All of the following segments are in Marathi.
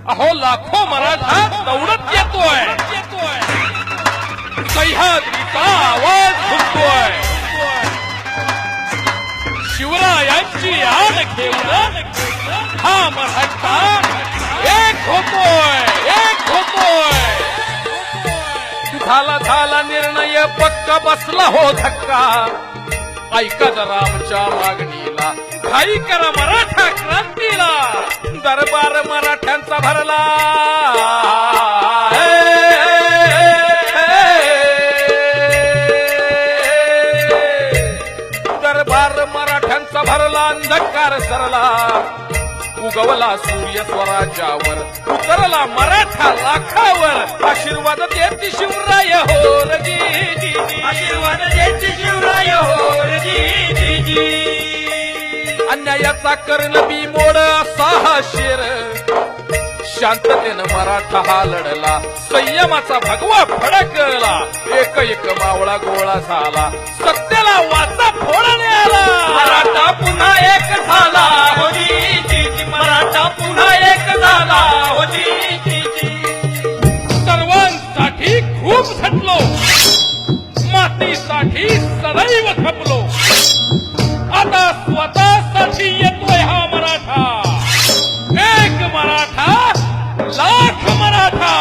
अहो लाखो मराठा दौडत येतोय, सह्याद्रीचा आवाज घुमतोय, शिवरायांची आण घेऊन हा मराठा एक होतोय, एक होतोय. झाला निर्णय पक्का, बसला हो धक्का. ऐका जरा आमच्या मागणीला, घाई करा मराठा क्रांतीला. दरबार मराठ्यांचा भरला, दरबार मराठ्यांचा भरला. अंधकार सरला, उगवला सूर्य स्वराज्यावर, उतरला मराठा लाखावर. आशीर्वाद देती शिवराय हो रजी, आशीर्वाद देती शिवराय हो रजी. अन्यायाचा कर्ण बी मोड असा हा शेर, शांततेनं मराठा हा लढला. संयमाचा भगवा फडकला, एक एक मावळा गोळा झाला. सत्याला वाचा फोडणे आला, मराठा पुन्हा एक झाला होती, मराठा पुन्हा एक झाला होती. सर्वांसाठी खूप झटलो, मातीसाठी सदैव खपलो. आता स्वतःसाठी येतोय हा मराठा, एक मराठा लाख मराठा.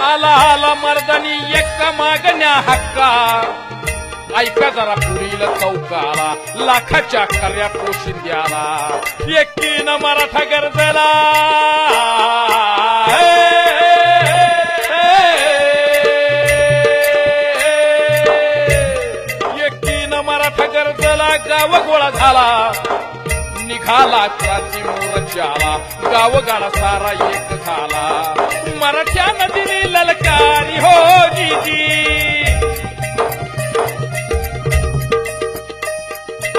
आला आला मर्दानी एक मागण्या हक्का. ऐका जरा पुढील चौकाला, लाखाच्या खऱ्या पोशिंद्याला. एकीनं मराठा गरजला, एकीनं मराठा गरजला. गाव गोळा झाला, निघाला क्रांती मोर्चाला. गावगाडा सारा एक झाला, मराठ्यानं दिली ललकारी हो जीजी.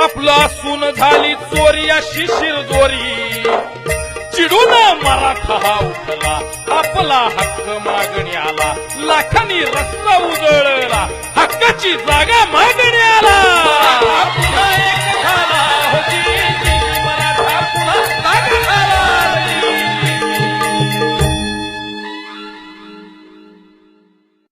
आपला सून झाली चोरी अशी शिरजोरी. चिडून मराठा हा उठला, आपला हक्क मागण्याला. लाखांनी रस्ता उजळला, हक्काची जागा मागण्याला.